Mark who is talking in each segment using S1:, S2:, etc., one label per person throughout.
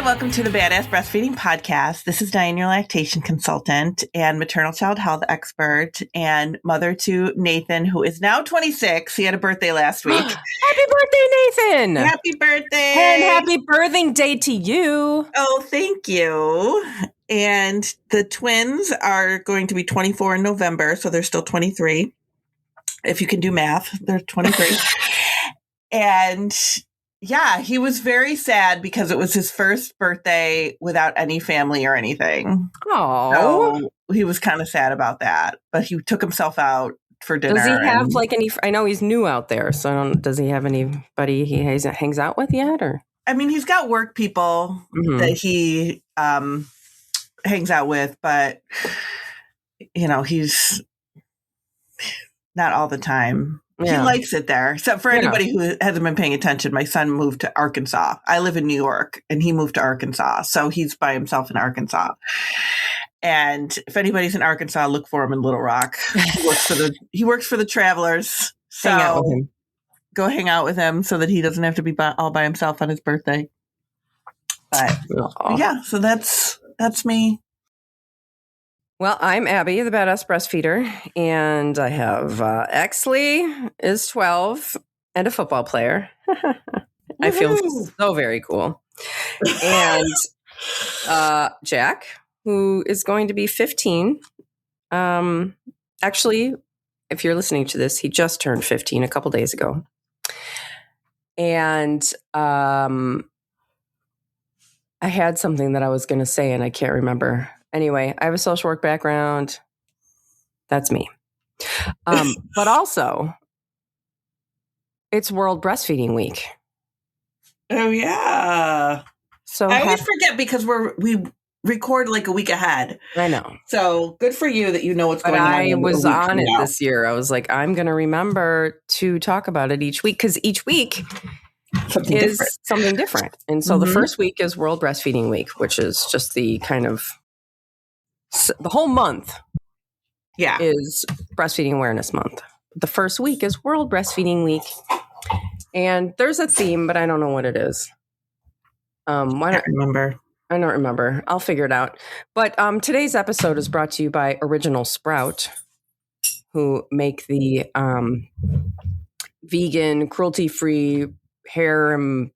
S1: welcome to the Badass Breastfeeding Podcast. This is Dianne, your lactation consultant and maternal child health expert and mother to Nathan, who is now 26. He had a birthday last week.
S2: Happy birthday, Nathan!
S1: Happy birthday!
S2: And happy birthing day to you.
S1: Oh, thank you. And the twins are going to be 24 in November, so they're still 23. If you can do math, they're 23. And yeah, he was very sad because it was his first birthday without any family or anything.
S2: Oh,
S1: so he was kind of sad about that, but he took himself out for dinner.
S2: Does he have like any? I know he's new out there, so does he have anybody he hangs out with yet? Or
S1: I mean, he's got work people that he hangs out with, but you know, he's not all the time. Yeah. He likes it there, except for anybody who hasn't been paying attention. My son moved to Arkansas. I live in New York, and he moved to Arkansas. So he's by himself in Arkansas. And if anybody's in Arkansas, look for him in Little Rock. He works for the Travelers. So
S2: hang out with him.
S1: Go hang out with him so that he doesn't have to be all by himself on his birthday. But yeah, so that's me.
S2: Well, I'm Abby, the Badass Breastfeeder, and I have Exley is 12 and a football player. I feel so very cool. And Jack, who is going to be 15. Actually, if you're listening to this, he just turned 15 a couple days ago. And I had something that I was going to say, and I can't remember. Anyway, I have a social work background. That's me. But also, it's World Breastfeeding Week.
S1: Oh, yeah.
S2: So
S1: I always forget because we record like a week ahead.
S2: I know.
S1: So good for you that you know what's going on.
S2: I was on it this year. I was like, I'm going to remember to talk about it each week because each week is something different. And so the first week is World Breastfeeding Week, which is just the kind of the whole month is Breastfeeding Awareness Month. The first week is World Breastfeeding Week. And there's a theme, but I don't know what it is.
S1: I don't remember.
S2: I don't remember. I'll figure it out. But today's episode is brought to you by Original Sprout, who make the vegan, cruelty-free hair and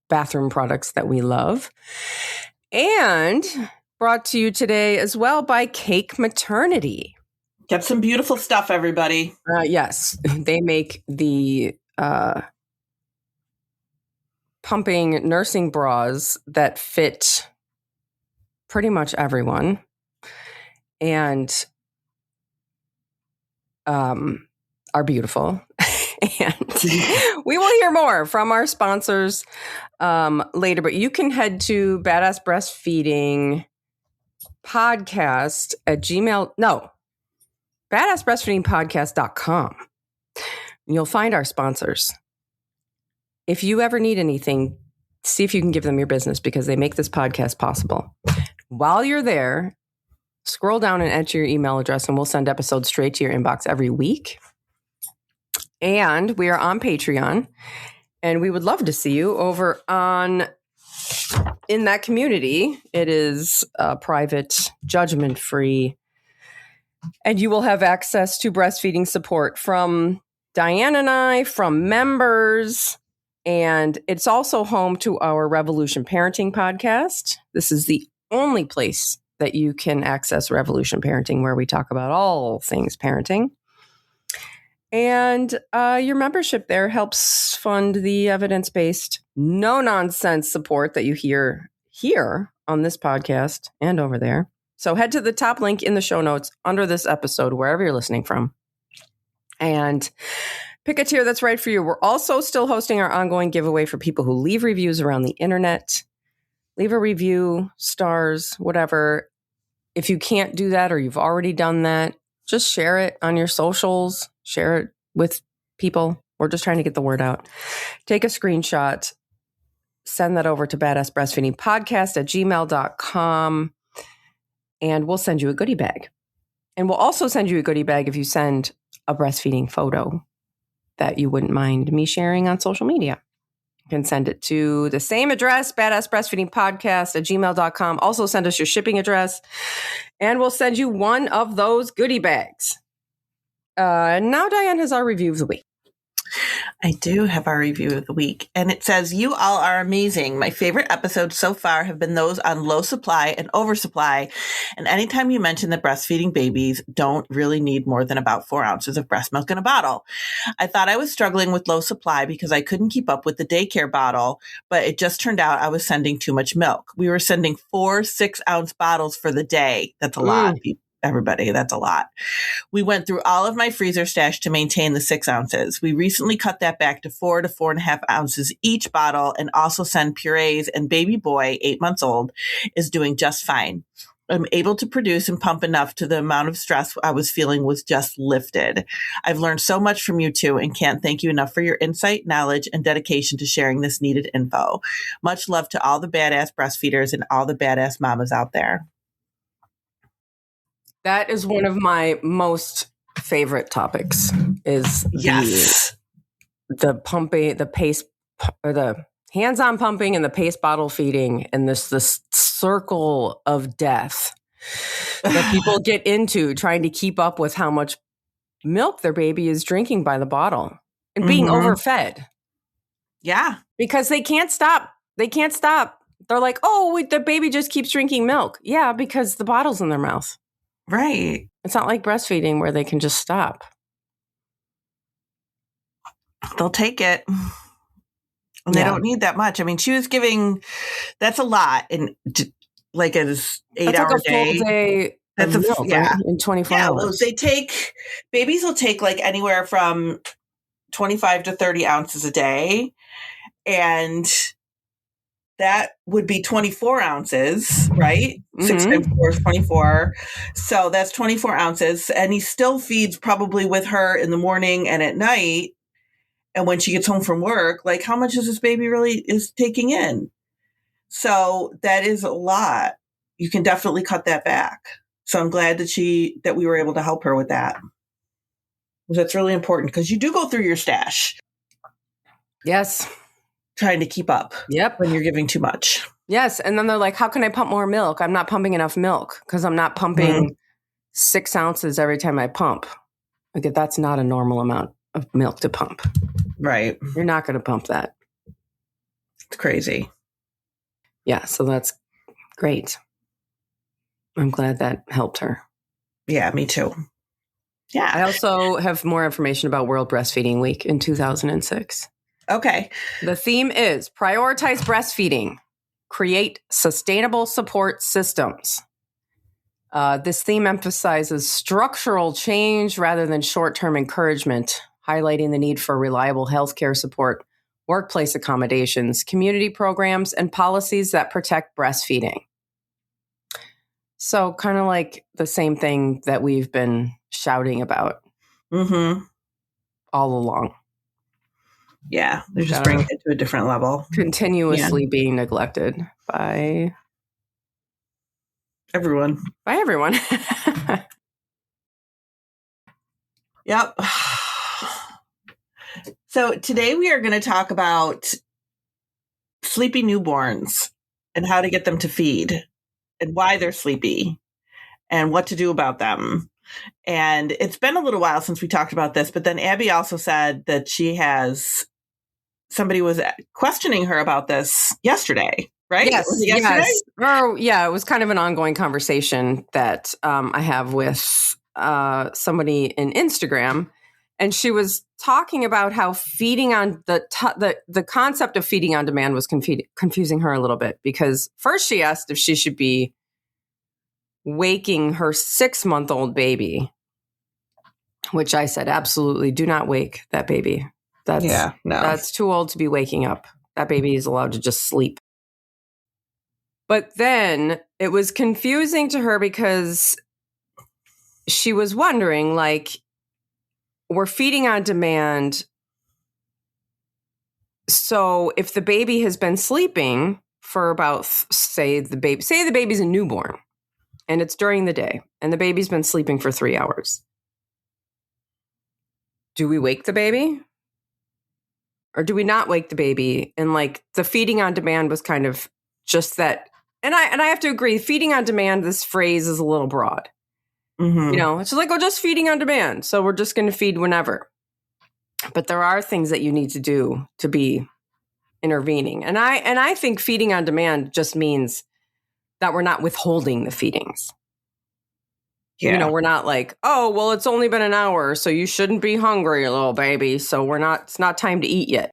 S2: bathroom products that we love. And brought to you today as well by Cake Maternity.
S1: Get some beautiful stuff, everybody.
S2: Yes, they make the pumping nursing bras that fit pretty much everyone and are beautiful. And we will hear more from our sponsors later, but you can head to Badass Breastfeeding Podcast at badassbreastfeedingpodcast.com. You'll find our sponsors. If you ever need anything, see if you can give them your business because they make this podcast possible. While you're there, scroll down and enter your email address and we'll send episodes straight to your inbox every week. And we are on Patreon and we would love to see you over in that community. It is private, judgment-free, and you will have access to breastfeeding support from Dianne and I, from members, and it's also home to our Revolution Parenting podcast. This is the only place that you can access Revolution Parenting, where we talk about all things parenting. And your membership there helps fund the evidence-based, no-nonsense support that you hear here on this podcast and over there. So head to the top link in the show notes under this episode, wherever you're listening from, and pick a tier that's right for you. We're also still hosting our ongoing giveaway for people who leave reviews around the internet. Leave a review, stars, whatever. If you can't do that or you've already done that, just share it on your socials. Share it with people. We're just trying to get the word out. Take a screenshot. Send that over to badassbreastfeedingpodcast@gmail.com. And we'll send you a goodie bag. And we'll also send you a goodie bag if you send a breastfeeding photo that you wouldn't mind me sharing on social media. You can send it to the same address, badassbreastfeedingpodcast@gmail.com. Also send us your shipping address and we'll send you one of those goodie bags. Now Dianne has our review of the week.
S1: I do have our review of the week, and it says, "You all are amazing. My favorite episodes so far have been those on low supply and oversupply. And anytime you mention that breastfeeding babies don't really need more than about 4 ounces of breast milk in a bottle. I thought I was struggling with low supply because I couldn't keep up with the daycare bottle, but it just turned out I was sending too much milk. We were sending 4 6-ounce bottles for the day. That's a lot, everybody. That's a lot. We went through all of my freezer stash to maintain the 6 ounces. We recently cut that back to 4 to 4.5 ounces each bottle and also send purees, and baby boy, 8 months old, is doing just fine. I'm able to produce and pump enough to the amount of stress I was feeling was just lifted. I've learned so much from you two and can't thank you enough for your insight, knowledge, and dedication to sharing this needed info. Much love to all the badass breastfeeders and all the badass mamas out there."
S2: That is one of my most favorite topics is the pumping, the pace, or the hands-on pumping and the pace bottle feeding, and this circle of death that people get into trying to keep up with how much milk their baby is drinking by the bottle and being overfed.
S1: Yeah.
S2: Because they can't stop. They can't stop. They're like, oh, the baby just keeps drinking milk. Yeah, because the bottle's in their mouth.
S1: Right.
S2: It's not like breastfeeding where they can just stop.
S1: They'll take it. And they don't need that much. I mean, she was giving, that's a lot in like an 8-hour
S2: day. Full day. That's milk, right? In 24 hours.
S1: Babies will take like anywhere from 25 to 30 ounces a day. And that would be 24 ounces, right? 6 times 4 is 24. So that's 24 ounces. And he still feeds probably with her in the morning and at night. And when she gets home from work, like how much is this baby really is taking in? So that is a lot. You can definitely cut that back. So I'm glad that we were able to help her with that. That's really important because you do go through your stash.
S2: Yes.
S1: Trying to keep up.
S2: Yep.
S1: When you're giving too much.
S2: Yes. And then they're like, how can I pump more milk? I'm not pumping enough milk because I'm not pumping 6 ounces every time I pump. Okay, that's not a normal amount of milk to pump.
S1: Right.
S2: You're not going to pump that.
S1: It's crazy.
S2: Yeah. So that's great. I'm glad that helped her.
S1: Yeah, me too. Yeah.
S2: I also have more information about World Breastfeeding Week in 2006.
S1: Okay.
S2: The theme is prioritize breastfeeding, create sustainable support systems. This theme emphasizes structural change rather than short-term encouragement, highlighting the need for reliable healthcare support, workplace accommodations, community programs, and policies that protect breastfeeding. So kind of like the same thing that we've been shouting about all along.
S1: Yeah, they're just bringing it to a different level.
S2: Continuously being neglected by
S1: everyone.
S2: By everyone.
S1: Yep. So today we are going to talk about sleepy newborns and how to get them to feed and why they're sleepy and what to do about them. And it's been a little while since we talked about this, but then Abby also said that somebody was questioning her about this yesterday, right?
S2: Yes.
S1: Was it yesterday?
S2: Yes. Oh, yeah. It was kind of an ongoing conversation that I have with somebody in Instagram. And she was talking about how feeding on the concept of feeding on demand was confusing her a little bit, because first she asked if she should be waking her 6-month-old baby, which I said, absolutely do not wake that baby. That's too old to be waking up. That baby is allowed to just sleep. But then it was confusing to her because she was wondering, like, we're feeding on demand. So if the baby has been sleeping for about, say the baby's a newborn and it's during the day and the baby's been sleeping for 3 hours. Do we wake the baby? or do we not wake the baby? And like the feeding on demand was kind of just that. And I have to agree, feeding on demand, this phrase is a little broad.
S1: Mm-hmm.
S2: You know, it's like, oh, just feeding on demand. So we're just going to feed whenever. But there are things that you need to do to be intervening. And I think feeding on demand just means that we're not withholding the feedings.
S1: Yeah.
S2: You know, we're not like, oh, well, it's only been an hour, so you shouldn't be hungry, little baby. So it's not time to eat yet.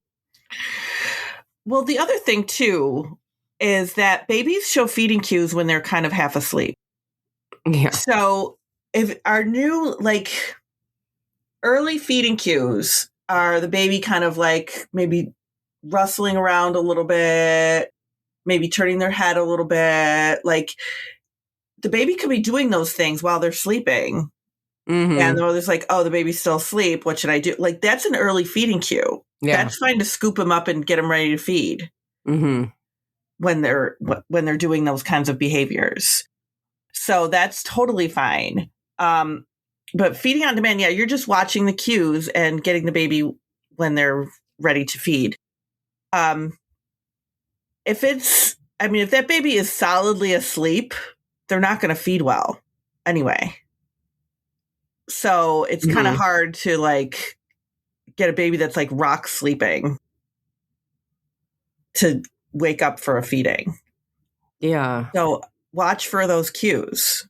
S1: Well, the other thing too is that babies show feeding cues when they're kind of half asleep.
S2: Yeah.
S1: So if our new like early feeding cues are the baby kind of like maybe rustling around a little bit, maybe turning their head a little bit, like the baby could be doing those things while they're sleeping.
S2: Mm-hmm.
S1: And the mother's like, oh, the baby's still asleep. What should I do? Like, that's an early feeding cue.
S2: Yeah.
S1: That's fine to scoop them up and get them ready to feed when they're doing those kinds of behaviors. So that's totally fine. But feeding on demand, yeah, you're just watching the cues and getting the baby when they're ready to feed. If that baby is solidly asleep, they're not going to feed well anyway. So it's kind of hard to like get a baby that's like rock sleeping to wake up for a feeding.
S2: Yeah.
S1: So watch for those cues.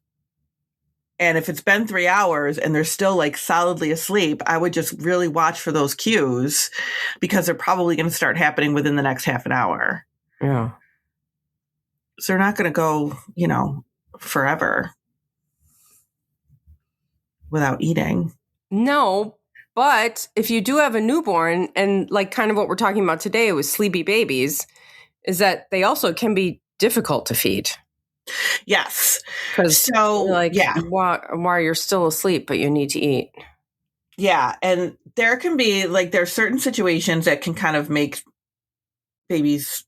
S1: And if it's been 3 hours and they're still like solidly asleep, I would just really watch for those cues because they're probably going to start happening within the next half an hour.
S2: Yeah.
S1: So they're not going to go, forever without eating.
S2: No, but if you do have a newborn, and like kind of what we're talking about today with sleepy babies, is that they also can be difficult to feed.
S1: Yes.
S2: Because while you're still asleep, but you need to eat.
S1: Yeah. And there can be there are certain situations that can kind of make babies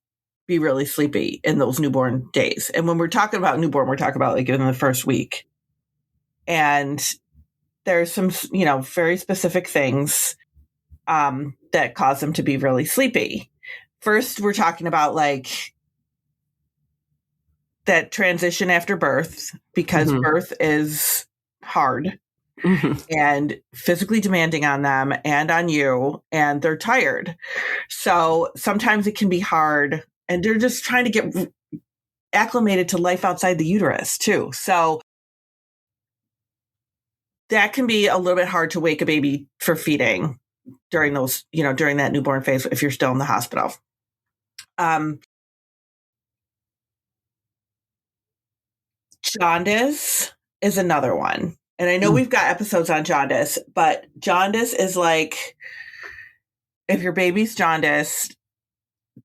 S1: be really sleepy in those newborn days. And when we're talking about newborn, we're talking about like in the first week. And there's some, very specific things that cause them to be really sleepy. First, we're talking about like that transition after birth, because birth is hard and physically demanding on them and on you, and they're tired. So sometimes it can be hard, and they're just trying to get acclimated to life outside the uterus too. So that can be a little bit hard to wake a baby for feeding during those, during that newborn phase if you're still in the hospital. Jaundice is another one. And I know we've got episodes on jaundice, but jaundice is like, if your baby's jaundiced,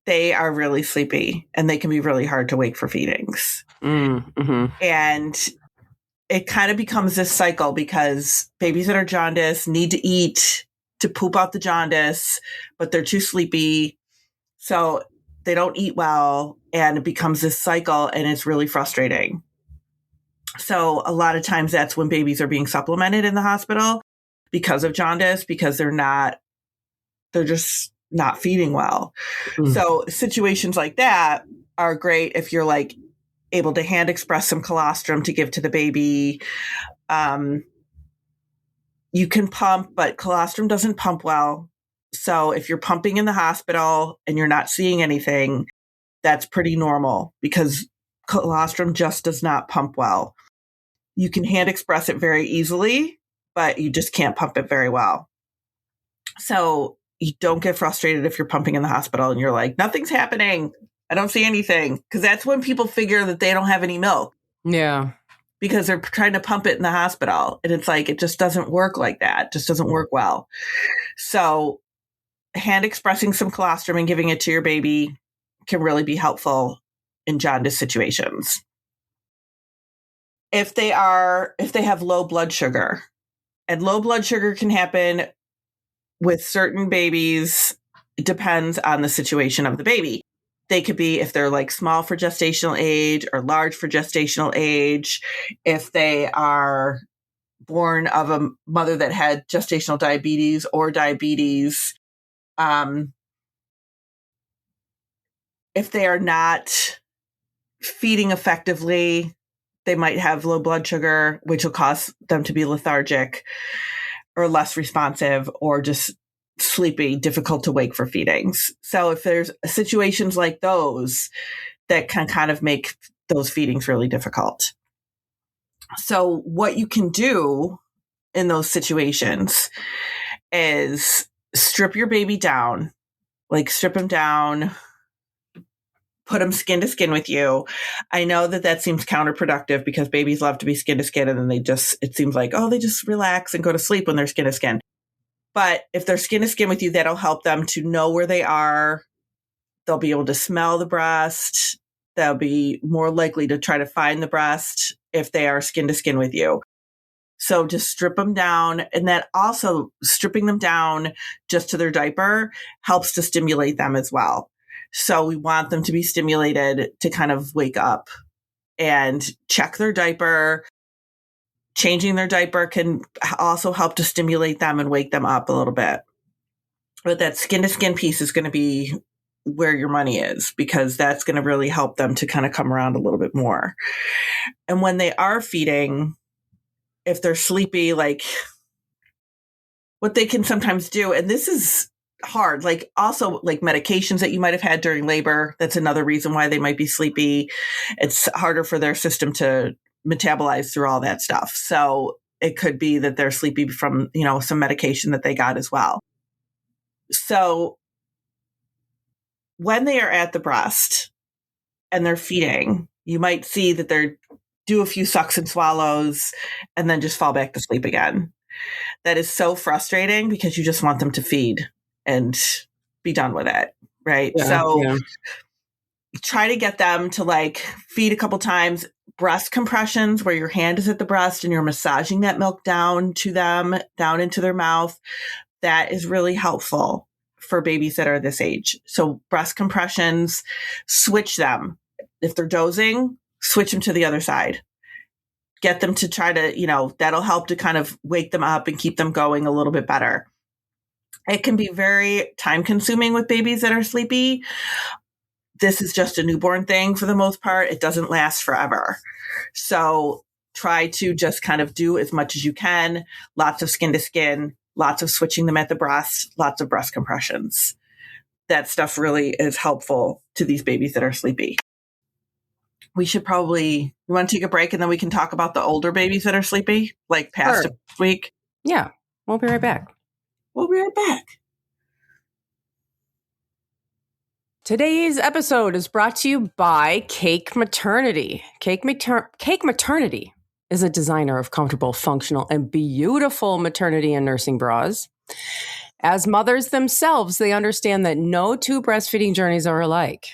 S1: they are really sleepy and they can be really hard to wake for feedings. And it kind of becomes this cycle because babies that are jaundiced need to eat to poop out the jaundice, but they're too sleepy. So they don't eat well, and it becomes this cycle, and it's really frustrating. So a lot of times that's when babies are being supplemented in the hospital because of jaundice, because they're just not feeding well. So situations like that are great if you're like able to hand express some colostrum to give to the baby. You can pump, but colostrum doesn't pump well. So if you're pumping in the hospital and you're not seeing anything, that's pretty normal because colostrum just does not pump well. You can hand express it very easily, but you just can't pump it very well. So you don't get frustrated if you're pumping in the hospital and you're like, nothing's happening. I don't see anything. Because that's when people figure that they don't have any milk.
S2: Yeah.
S1: Because they're trying to pump it in the hospital. And it's like, it just doesn't work like that. It just doesn't work well. So hand expressing some colostrum and giving it to your baby can really be helpful in jaundice situations. If they have low blood sugar, and low blood sugar can happen with certain babies, it depends on the situation of the baby. They could be if they're like small for gestational age or large for gestational age, if they are born of a mother that had gestational diabetes or diabetes. if they are not feeding effectively, they might have low blood sugar, which will cause them to be lethargic or less responsive or just sleepy, difficult to wake for feedings. So if there's situations like those that can kind of make those feedings really difficult. So what you can do in those situations is strip your baby down, like strip him down, put them skin to skin with you. I know that seems counterproductive because babies love to be skin to skin, and then it seems like, oh, they just relax and go to sleep when they're skin to skin. But if they're skin to skin with you, that'll help them to know where they are. They'll be able to smell the breast. They'll be more likely to try to find the breast if they are skin to skin with you. So just strip them down. And that also, stripping them down just to their diaper helps to stimulate them as well. So we want them to be stimulated to kind of wake up and check their diaper. Changing their diaper can also help to stimulate them and wake them up a little bit. But that skin to skin piece is going to be where your money is, because that's going to really help them to kind of come around a little bit more. And when they are feeding, if they're sleepy, like what they can sometimes do, and this is hard, like also like medications that you might have had during labor. That's another reason why they might be sleepy. It's harder for their system to metabolize through all that stuff. So it could be that they're sleepy from, some medication that they got as well. So when they are at the breast and they're feeding, you might see that they're do a few sucks and swallows and then just fall back to sleep again. That is so frustrating because you just want them to feed and be done with it. Right. Yeah, try to get them to like feed a couple times. Breast compressions where your hand is at the breast and you're massaging that milk down to them, down into their mouth. That is really helpful for babies that are this age. So breast compressions, switch them. If they're dozing, switch them to the other side. Get them to try to, that'll help to kind of wake them up and keep them going a little bit better. It can be very time consuming with babies that are sleepy. This is just a newborn thing for the most part. It doesn't last forever. So try to just kind of do as much as you can. Lots of skin to skin, lots of switching them at the breast, lots of breast compressions. That stuff really is helpful to these babies that are sleepy. We should you want to take a break and then we can talk about the older babies that are sleepy, like past a week?
S2: Yeah, we'll be right back. Today's episode is brought to you by Cake Maternity. Cake Maternity is a designer of comfortable, functional, and beautiful maternity and nursing bras. As mothers themselves, they understand that no two breastfeeding journeys are alike.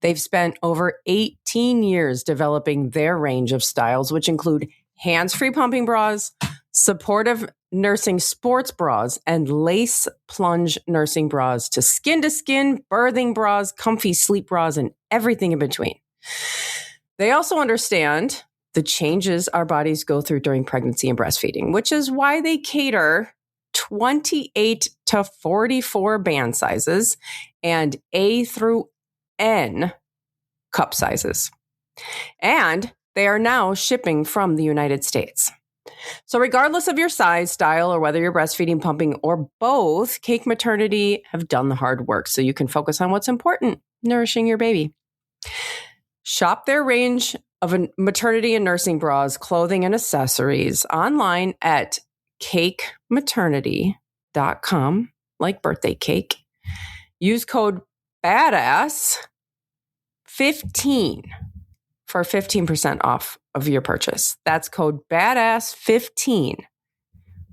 S2: They've spent over 18 years developing their range of styles, which include hands-free pumping bras, supportive nursing sports bras, and lace plunge nursing bras to skin, birthing bras, comfy sleep bras, and everything in between. They also understand the changes our bodies go through during pregnancy and breastfeeding, which is why they cater 28 to 44 band sizes and A through N cup sizes. And they are now shipping from the United States. So regardless of your size, style, or whether you're breastfeeding, pumping, or both, Cake Maternity have done the hard work so you can focus on what's important, nourishing your baby. Shop their range of maternity and nursing bras, clothing, and accessories online at cakematernity.com, like birthday cake. Use code BADASS15 for 15% off of your purchase. That's code BADASS15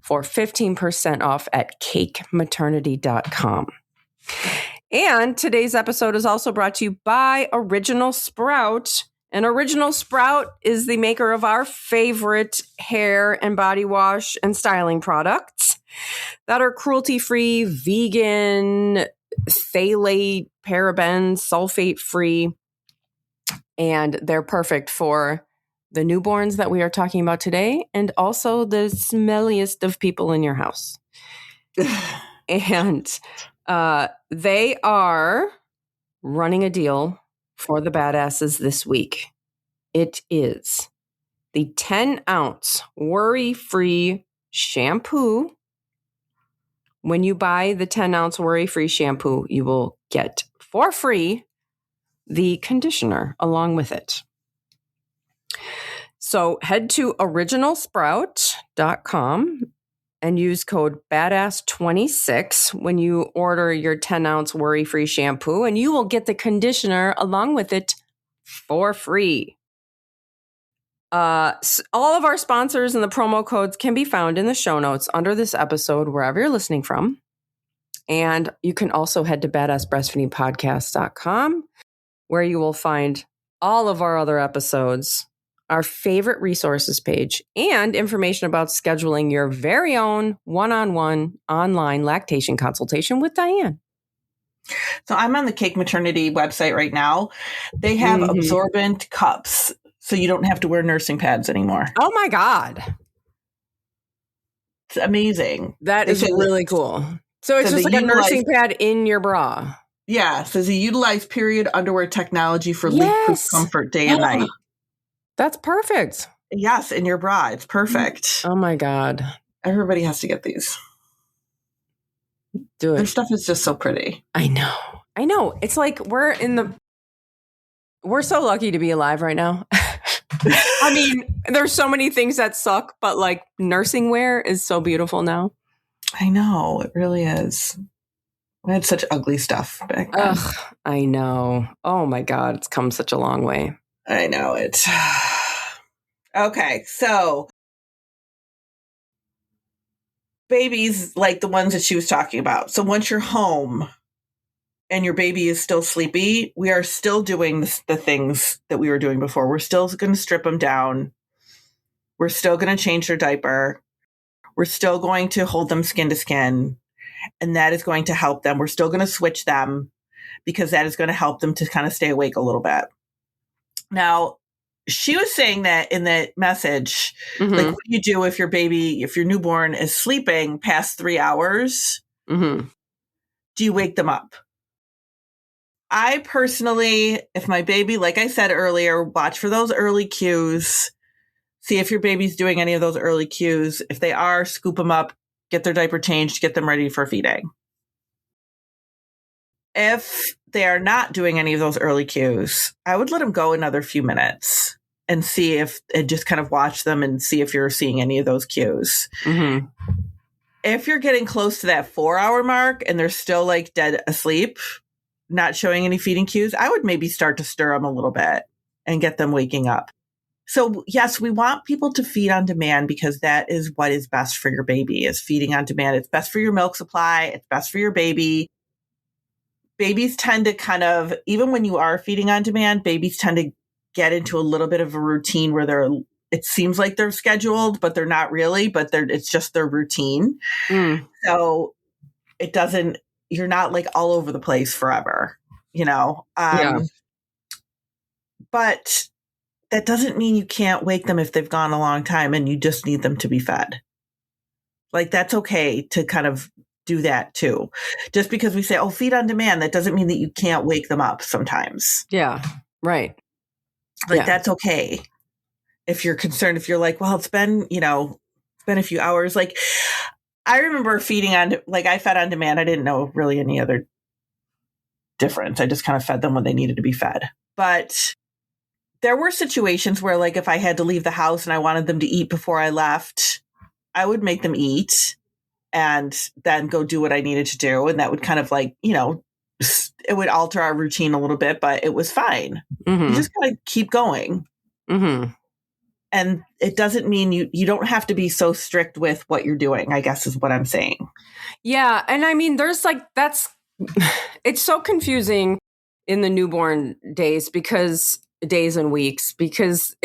S2: for 15% off at cakematernity.com. And today's episode is also brought to you by Original Sprout. And Original Sprout is the maker of our favorite hair and body wash and styling products that are cruelty-free, vegan, phthalate, parabens, sulfate-free, and they're perfect for the newborns that we are talking about today and also the smelliest of people in your house. And they are running a deal for the badasses this week. It is the 10-ounce worry-free shampoo. When you buy the 10-ounce worry-free shampoo, you will get for free the conditioner along with it. So head to originalsprout.com and use code BADASS26 when you order your 10-ounce worry-free shampoo, and you will get the conditioner along with it for free. All of our sponsors and the promo codes can be found in the show notes under this episode, wherever you're listening from. And you can also head to badassbreastfeedingpodcast.com, where you will find all of our other episodes, our favorite resources page, and information about scheduling your very own one-on-one online lactation consultation with Dianne.
S1: So I'm on the Cake Maternity website right now. They have absorbent cups, so you don't have to wear nursing pads anymore.
S2: Oh my God.
S1: It's amazing.
S2: That is really cool. So it's just like a nursing pad in your bra.
S1: Yeah. It says they utilize period underwear technology for leak-proof comfort day and night.
S2: That's perfect.
S1: Yes, in your bra. It's perfect.
S2: Oh my God.
S1: Everybody has to get these.
S2: Do it.
S1: Their stuff is just so pretty.
S2: I know. It's like we're so lucky to be alive right now. I mean, there's so many things that suck, but like nursing wear is so beautiful now.
S1: I know. It really is. I had such ugly stuff back then.
S2: Ugh, I know. Oh my God. It's come such a long way.
S1: I know it. Okay. So babies like the ones that she was talking about. So once you're home and your baby is still sleepy, we are still doing the things that we were doing before. We're still going to strip them down. We're still going to change their diaper. We're still going to hold them skin to skin. And that is going to help them. We're still going to switch them because that is going to help them to kind of stay awake a little bit. Now, she was saying that in that message, like, what do you do if your newborn is sleeping past 3 hours? Do you wake them up? I personally, if my baby, like I said earlier, watch for those early cues. See if your baby's doing any of those early cues. If they are, scoop them up, get their diaper changed, get them ready for feeding. If they are not doing any of those early cues, I would let them go another few minutes and see and just kind of watch them and see if you're seeing any of those cues. If you're getting close to that 4-hour mark and they're still like dead asleep, not showing any feeding cues, I would maybe start to stir them a little bit and get them waking up. So yes, we want people to feed on demand because that is what is best for your baby, is feeding on demand. It's best for your milk supply. It's best for your baby. Babies tend to kind of, even when you are feeding on demand, babies tend to get into a little bit of a routine where it seems like they're scheduled, but they're not really, but it's just their routine. So you're not like all over the place forever, but that doesn't mean you can't wake them if they've gone a long time and you just need them to be fed. Like, that's okay to kind of do that too. Just because we say, oh, feed on demand, that doesn't mean that you can't wake them up sometimes.
S2: Yeah. Right.
S1: Like, that's okay. If you're concerned, if you're like, well, it's been a few hours. Like, I remember feeding I fed on demand. I didn't know really any other difference. I just kind of fed them when they needed to be fed. But there were situations where, like, if I had to leave the house and I wanted them to eat before I left, I would make them eat and then go do what I needed to do. And that would kind of like, it would alter our routine a little bit, but it was fine. You just gotta keep going. And it doesn't mean you don't have to be so strict with what you're doing, I guess is what I'm saying.
S2: Yeah. And I mean, there's like, it's so confusing in the newborn days and weeks, because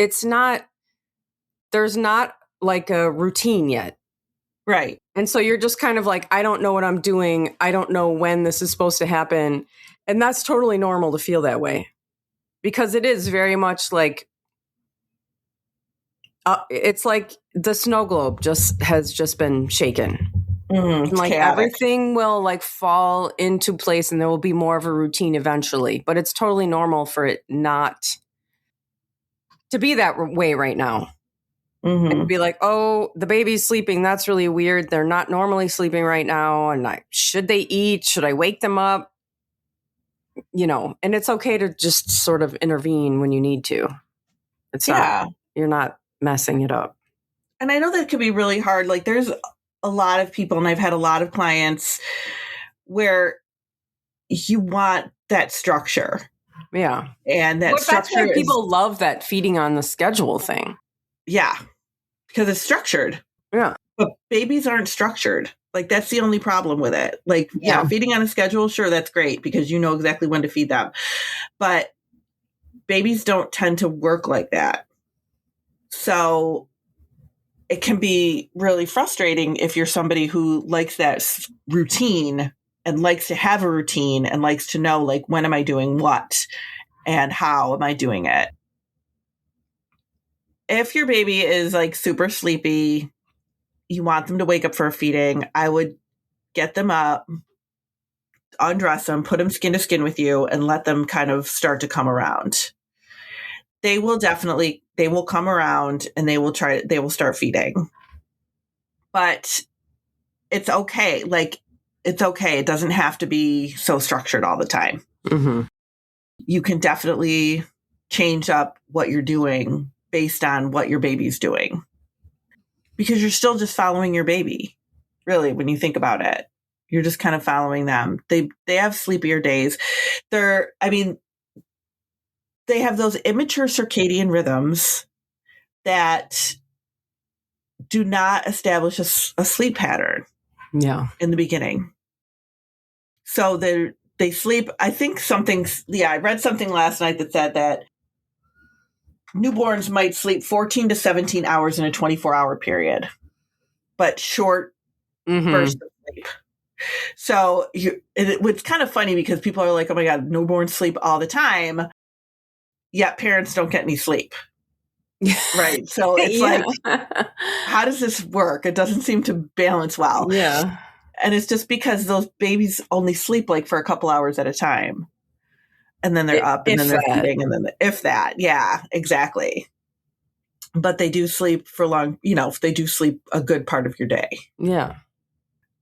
S2: there's not like a routine yet.
S1: Right.
S2: And so you're just kind of like, I don't know what I'm doing. I don't know when this is supposed to happen. And that's totally normal to feel that way, because it is very much like, it's like the snow globe has just been shaken. And like
S1: chaotic.
S2: everything will like fall into place and there will be more of a routine eventually. But it's totally normal for it not to be that way right now. And be like, oh, the baby's sleeping. That's really weird. They're not normally sleeping right now. And should they eat? Should I wake them up? You know, and it's okay to just sort of intervene when you need to. It's not, you're not messing it up.
S1: And I know that could be really hard. Like there's a lot of people, and I've had a lot of clients where you want that structure.
S2: Yeah.
S1: And that structure.
S2: That's why people love that feeding on the schedule thing.
S1: Yeah. Because it's structured.
S2: Yeah.
S1: But babies aren't structured. Like that's the only problem with it. Like, yeah, feeding on a schedule, sure, that's great because you know exactly when to feed them. But babies don't tend to work like that. So it can be really frustrating if you're somebody who likes that routine and likes to have a routine and likes to know, like, when am I doing what and how am I doing it? If your baby is like super sleepy, you want them to wake up for a feeding, I would get them up, undress them, put them skin to skin with you, and let them kind of start to come around. They will come around and they will start feeding. But it's okay. Like, it's okay. It doesn't have to be so structured all the time. You can definitely change up what you're doing based on what your baby's doing. Because you're still just following your baby. Really, when you think about it, you're just kind of following them. They have sleepier days. They have those immature circadian rhythms that do not establish a sleep pattern.
S2: Yeah.
S1: In the beginning. So they sleep. I think I read something last night that said that newborns might sleep 14 to 17 hours in a 24-hour period, but short bursts of sleep. So it's kind of funny because people are like, oh my God, newborns sleep all the time, yet parents don't get any sleep. Right. So it's like, how does this work? It doesn't seem to balance well.
S2: Yeah.
S1: And it's just because those babies only sleep like for a couple hours at a time. And then they're up and then they're feeding. And then if that, yeah, exactly. But they do sleep for long, they do sleep a good part of your day.
S2: Yeah.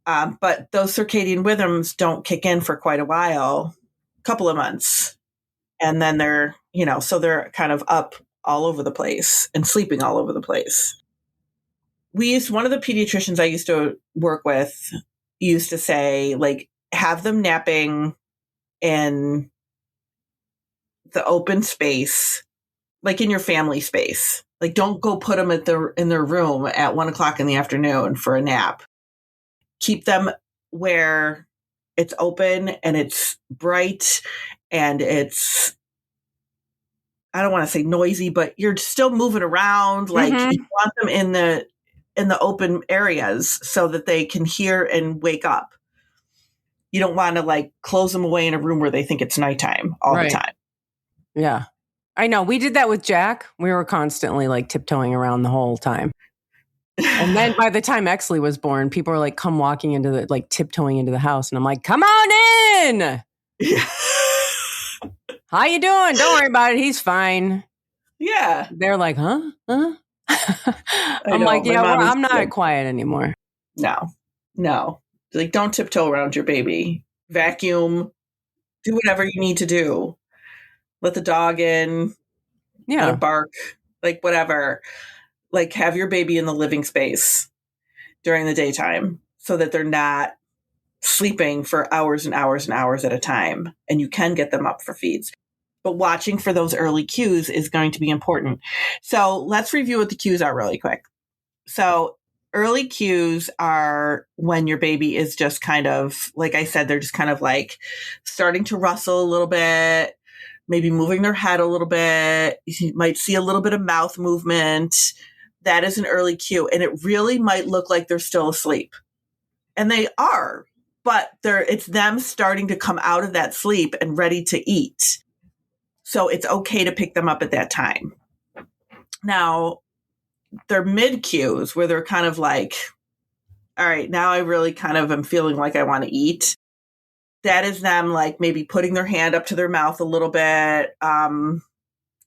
S1: But those circadian rhythms don't kick in for quite a while, a couple of months. And then they're, so they're kind of up all over the place and sleeping all over the place. One of the pediatricians I used to work with used to say, like, have them napping in the open space, like in your family space. Like, don't go put them in their room at 1:00 in the afternoon for a nap. Keep them where it's open and it's bright and it's, I don't want to say noisy, but you're still moving around. Like, you want them in the open areas so that they can hear and wake up. You don't want to like close them away in a room where they think it's nighttime all the time.
S2: Yeah. I know. We did that with Jack. We were constantly like tiptoeing around the whole time. And then by the time Exley was born, people were like, come walking into tiptoeing into the house. And I'm like, come on in.
S1: Yeah.
S2: How you doing? Don't worry about it. He's fine.
S1: Yeah.
S2: They're like, huh? I'm like, yeah, well, I'm not quiet anymore.
S1: No. Like, don't tiptoe around your baby. Vacuum. Do whatever you need to do. Let the dog in. Yeah. Let it bark. Like, whatever. Like, have your baby in the living space during the daytime so that they're not sleeping for hours and hours and hours at a time. And you can get them up for feeds. But watching for those early cues is going to be important. So let's review what the cues are really quick. So early cues are when your baby is just kind of, like I said, they're just kind of like starting to rustle a little bit, maybe moving their head a little bit. You might see a little bit of mouth movement. That is an early cue. And it really might look like they're still asleep. And they are, but it's them starting to come out of that sleep and ready to eat. So it's okay to pick them up at that time. Now, they're mid cues where they're kind of like, all right, now I really kind of am feeling like I want to eat. That is them like maybe putting their hand up to their mouth a little bit,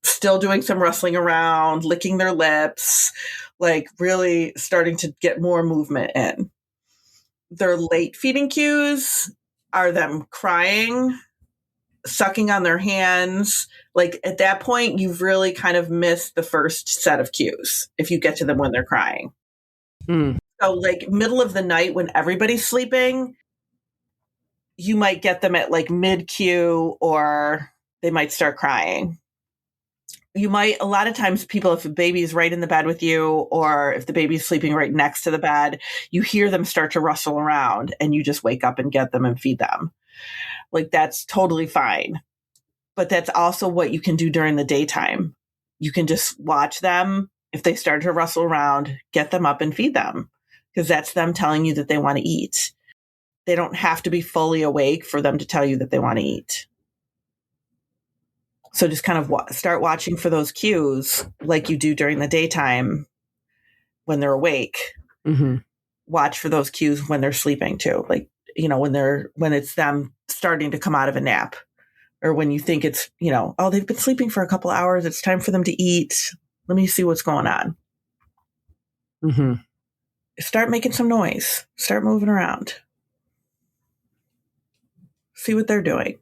S1: still doing some rustling around, licking their lips, like really starting to get more movement in. Their late feeding cues are them crying, sucking on their hands. Like at that point, you've really kind of missed the first set of cues if you get to them when they're crying. So like middle of the night when everybody's sleeping, you might get them at like mid cue or they might start crying. You might, a lot of times people, if a baby's right in the bed with you or if the baby's sleeping right next to the bed, you hear them start to rustle around and you just wake up and get them and feed them. Like that's totally fine. But that's also what you can do during the daytime. You can just watch them. If they start to rustle around, get them up and feed them because that's them telling you that they want to eat. They don't have to be fully awake for them to tell you that they want to eat. So just kind of start watching for those cues like you do during the daytime when they're awake. Mm-hmm. Watch for those cues when they're sleeping too. Like, you know, when it's them starting to come out of a nap or when you think it's, you know, oh, they've been sleeping for a couple hours. It's time for them to eat. Let me see what's going on. Mm-hmm. Start making some noise. Start moving around. See what they're doing.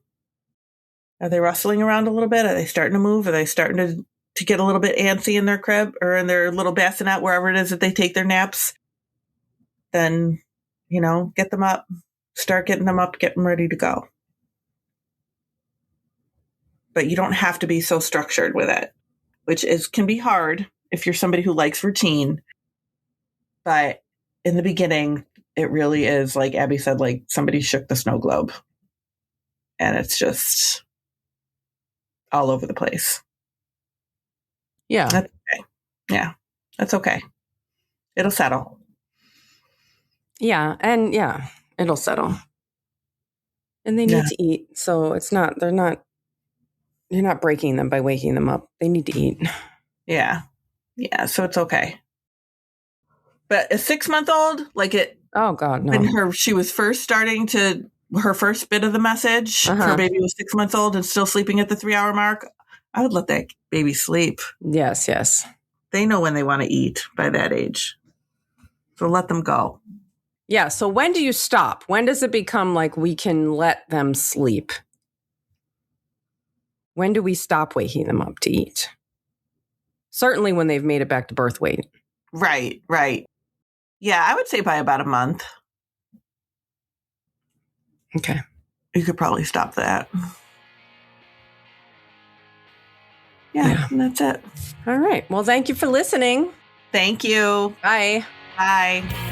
S1: Are they rustling around a little bit? Are they starting to move? Are they starting to get a little bit antsy in their crib or in their little bassinet, wherever it is that they take their naps? Then, you know, get them up. Start getting them up, get them ready to go. But you don't have to be so structured with it, which can be hard if you're somebody who likes routine. But in the beginning, it really is, like Abby said, like somebody shook the snow globe. And it's just all over the place.
S2: Yeah.
S1: That's okay. Yeah. That's okay. It'll settle.
S2: Yeah. And yeah, it'll settle. And they need to eat. So you're not breaking them by waking them up. They need to eat.
S1: Yeah. Yeah. So it's okay. But a 6-month-old, like it.
S2: Oh God, no.
S1: When she was first starting to, her first bit of the message, her baby was 6 months old and still sleeping at the 3-hour mark. I would let that baby sleep.
S2: Yes, yes.
S1: They know when they want to eat by that age. So let them go.
S2: Yeah. So when do you stop? When does it become like we can let them sleep? When do we stop waking them up to eat? Certainly when they've made it back to birth weight.
S1: Right, right. Yeah, I would say by about a month.
S2: Okay.
S1: You could probably stop that. Yeah, and that's it.
S2: All right. Well, thank you for listening.
S1: Thank you.
S2: Bye.
S1: Bye.